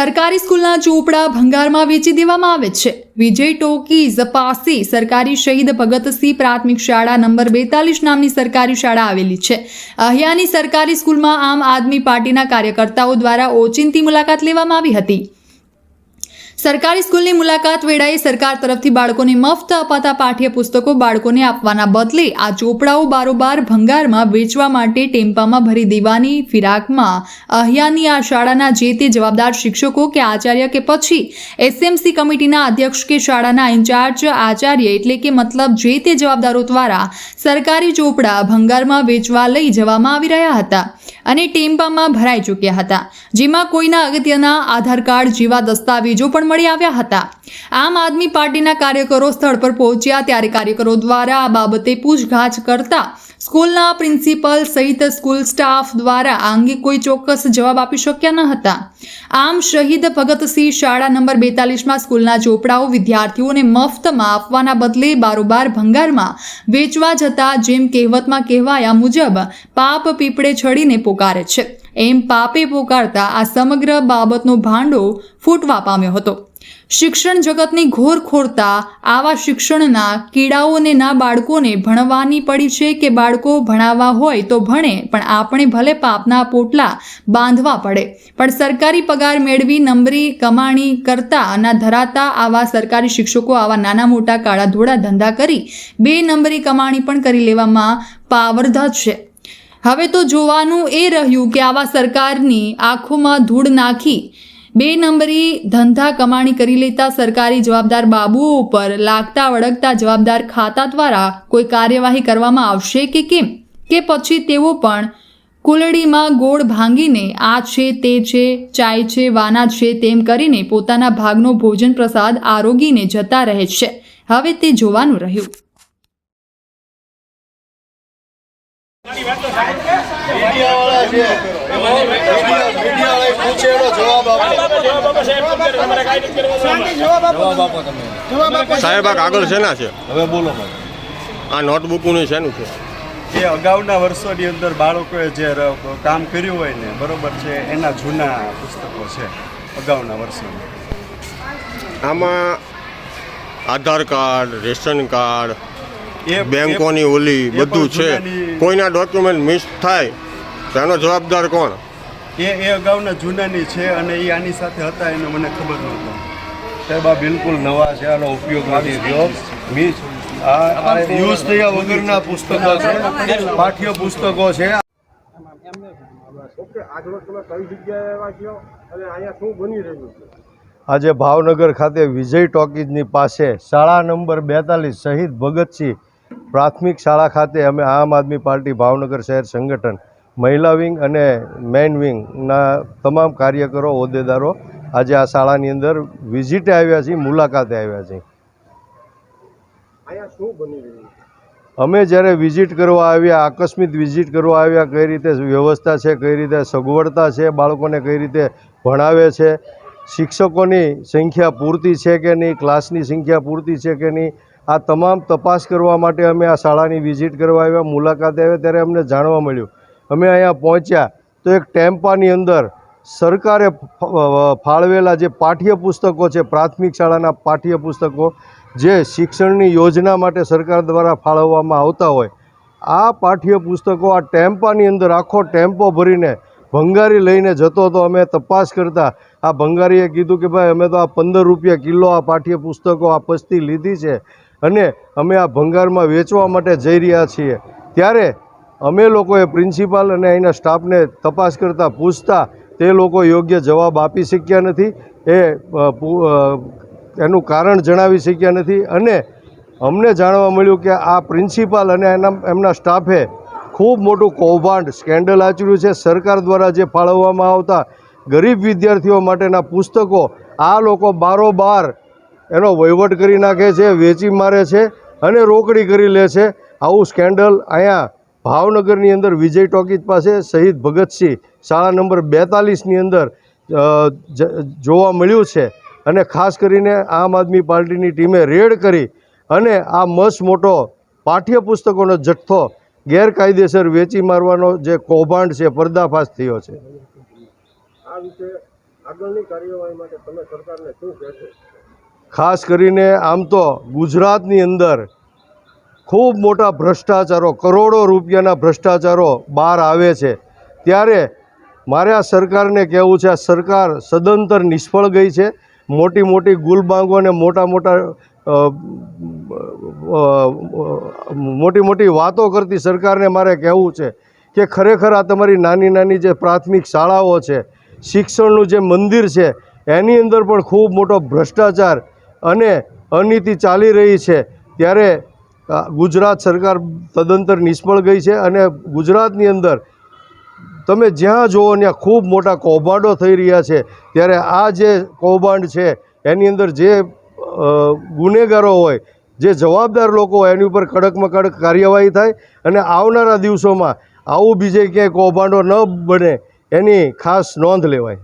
સરકારી સ્કૂલના ચોપડા ભંગારમાં વેચી દેવામાં આવે છે। વિજય ટોકીઝ પાસે સરકારી શહીદ ભગતસિંહ પ્રાથમિક શાળા નંબર 42 નામની સરકારી શાળા આવેલી છે। અહીંયાની સરકારી સ્કૂલમાં આમ આદમી પાર્ટીના કાર્યકર્તાઓ દ્વારા ઓચિંતી મુલાકાત લેવામાં આવી હતી। સરકારી સ્કૂલની મુલાકાત વેળાએ સરકાર તરફથી બાળકોને મફત અપાતા પાઠ્યપુસ્તકો બાળકોને આપવાના બદલે આ ચોપડાઓ બારોબાર ભંગારમાં વેચવા માટે ટેમ્પામાં ભરી દેવાની ફિરાકમાં અહીંયાની આ શાળાના જે તે જવાબદાર શિક્ષકો કે આચાર્ય કે પછી એસએમસી કમિટીના અધ્યક્ષ કે શાળાના ઇન્ચાર્જ આચાર્ય એટલે કે મતલબ જે તે જવાબદારો દ્વારા સરકારી ચોપડા ભંગારમાં વેચવા લઈ જવામાં આવી રહ્યા હતા અને ટેમ્પામાં ભરાઈ ચૂક્યા હતા, જેમાં કોઈના અગત્યના આધાર કાર્ડ જેવા દસ્તાવેજો પણ મળી આવ્યા હતા। આમ આદમી પાર્ટીના કાર્યકરો સ્થળ પર પહોંચ્યા ત્યારે કાર્યકરો દ્વારા આ બાબતે પૂછતાછ કરતા સ્કૂલના પ્રિન્સિપલ સહિત સ્કૂલ સ્ટાફ દ્વારા આ અંગે કોઈ ચોક્કસ જવાબ આપી શક્યા ન હતા। આમ શહીદ ભગતસિંહ શાળા નંબર 42માં સ્કૂલના ચોપડાઓ વિદ્યાર્થીઓને મફતમાં આપવાના બદલે બારોબાર ભંગારમાં વેચવા જતા જેમ કહેવતમાં કહેવાયા મુજબ પાપ પીપળે ચડીને પોકારે છે એમ પાપે પોકારતા આ સમગ્ર બાબતનો ભાંડો ફૂટવા પામ્યો હતો। શિક્ષણ જગતની ઘોર ખોરતા આવા શિક્ષણના કીડાઓને ના બાળકોને ભણવાની પડી છે કે બાળકો ભણાવવા હોય તો ભણે, પણ આપણે ભલે પાપના પોટલા બાંધવા પડે, પણ સરકારી પગાર મેળવી નંબરી કમાણી કરતા ના ધરાતા આવા સરકારી શિક્ષકો આવા નાના મોટા કાળા ધોળા ધંધા કરી 2 નંબરી કમાણી પણ કરી લેવામાં પાવરધા છે। હવે તો જોવાનું એ રહ્યું કે આવા સરકારની આંખોમાં ધૂળ નાખી 2 નંબરી ધંધા કમાણી કરી લેતા સરકારી જવાબદાર બાબુઓ ઉપર લાગતા વળગતા જવાબદાર ખાતા દ્વારા કોઈ કાર્યવાહી કરવામાં આવશે કે કેમ, કે પછી તેઓ પણ કુલડીમાં ગોળ ભાંગીને આ છે તે છે ચાય છે વાના છે તેમ કરીને પોતાના ભાગનો ભોજન પ્રસાદ આરોગીને જતા રહે છે। હવે તે જોવાનું રહ્યું। સાહેબ આ કાગળ શેના છે? હવે બોલો આ નોટબુકનું શેનું છે? એ અગાઉના વર્ષોની અંદર બાળકોએ જે કામ કર્યું હોય ને, બરોબર છે, એના જૂના પુસ્તકો છે અગાઉના વર્ષોના। આમાં આધાર કાર્ડ, રેશન કાર્ડ, બેંકોની ઓલી બધું છે। કોઈના ડોક્યુમેન્ટ મિસ થાય તો એનો જવાબદાર કોણ? એ અગાઉના જૂનાની છે અને એ આની સાથે હતા એને મને ખબર નહોતો। સાહેબ આ બિલકુલ નવા છે, આનો ઉપયોગ નથી થયો। મિસ આ યુઝ થયા વગરના પુસ્તકો છે, પાઠ્ય પુસ્તકો છે। આજે ભાવનગર ખાતે વિજય ટોકીઝની પાસે શાળા નંબર 42 શહીદ ભગતસિંહ પ્રાથમિક શાળા ખાતે અમે આમ આદમી પાર્ટી ભાવનગર શહેર સંગઠન મહિલા વિંગ અને મેન વિંગના તમામ કાર્યકરો હોદ્દેદારો આજે આ શાળાની અંદર વિઝિટે આવ્યા છીએ, મુલાકાતે આવ્યા છીએ। અમે જ્યારે વિઝિટ કરવા આવ્યા, આકસ્મિક વિઝિટ કરવા આવ્યા, કઈ રીતે વ્યવસ્થા છે, કઈ રીતે સગવડતા છે, બાળકોને કઈ રીતે ભણાવે છે, શિક્ષકોની સંખ્યા પૂરતી છે કે નહીં, ક્લાસની સંખ્યા પૂરતી છે કે નહીં, આ તમામ તપાસ કરવા માટે અમે આ શાળાની વિઝિટ કરવા આવ્યા, મુલાકાતે આવ્યા ત્યારે અમને જાણવા મળ્યું। અમે અહીંયા પહોંચ્યા તો એક ટેમ્પાની અંદર સરકારે ફાળવેલા જે પાઠ્યપુસ્તકો છે, પ્રાથમિક શાળાના પાઠ્યપુસ્તકો જે શિક્ષણની યોજના માટે સરકાર દ્વારા ફાળવવામાં આવતા હોય, આ પાઠ્યપુસ્તકો આ ટેમ્પાની અંદર આખો ટેમ્પો ભરીને ભંગારી લઈને જતો હતો। અમે તપાસ કરતા આ ભંગારીએ કીધું કે ભાઈ અમે તો આ 15 રૂપિયા કિલો આ પાઠ્યપુસ્તકો આ પસ્તી લીધી છે અને અમે આ ભંગારમાં વેચવા માટે જઈ રહ્યા છીએ। ત્યારે અમે લોકોએ પ્રિન્સિપાલ અને અહીંના સ્ટાફને તપાસ કરતા પૂછતા તે લોકો યોગ્ય જવાબ આપી શક્યા નથી, એનું કારણ જણાવી શક્યા નથી અને અમને જાણવા મળ્યું કે આ પ્રિન્સિપાલ અને એમના સ્ટાફે ખૂબ મોટું કૌભાંડ સ્કેન્ડલ આચર્યું છે। સરકાર દ્વારા જે ફાળવવામાં આવતા ગરીબ વિદ્યાર્થીઓ માટેના પુસ્તકો આ લોકો બારોબાર એનો વહીવટ કરી નાખે છે, વેચી મારે છે અને રોકડી કરી લે છે। આવું સ્કેન્ડલ અહીંયા ભાવનગરની અંદર વિજય ટોકીઝ પાસે શહીદ ભગતસિંહ શાળા નંબર 42ની અંદર જોવા મળ્યું છે અને ખાસ કરીને આમ આદમી પાર્ટીની ટીમે રેડ કરી અને આ મસ્ત મોટો પાઠ્યપુસ્તકોનો જથ્થો ગેરકાયદેસર વેચી મારવાનો જે કૌભાંડ છે પર્દાફાશ થયો છે। આગળની કાર્યવાહી માટે તમે સરકારને શું કહેશો? ખાસ કરીને આમ તો ગુજરાતની અંદર ખૂબ મોટા ભ્રષ્ટાચારો, કરોડો રૂપિયાના ભ્રષ્ટાચારો બહાર આવે છે, ત્યારે મારે આ સરકારને કહેવું છે, આ સરકાર સદંતર નિષ્ફળ ગઈ છે. મોટી મોટી ગુલબાંગો અને મોટી મોટી વાતો કરતી સરકારને મારે કહેવું છે કે ખરેખર આ તમારી નાની નાની જે પ્રાથમિક શાળાઓ છે, શિક્ષણનું જે મંદિર છે, એની અંદર પણ ખૂબ મોટો ભ્રષ્ટાચાર અને અનીતિ ચાલી રહી છે. ત્યારે ગુજરાત સરકાર તદંતર નિષ્ફળ ગઈ છે અને ગુજરાતની અંદર તમે જ્યાં જુઓ ત્યાં ખૂબ મોટા કૌભાંડો થઈ રહ્યા છે. ત્યારે આ જે કૌભાંડ છે એની અંદર જે ગુનેગારો હોય, જે જવાબદાર લોકો હોય, એની ઉપર કડકમાં કડક કાર્યવાહી થાય અને આવનારા દિવસોમાં આવું બીજે ક્યાંય કૌભાંડો ન બને એની ખાસ નોંધ લેવાય.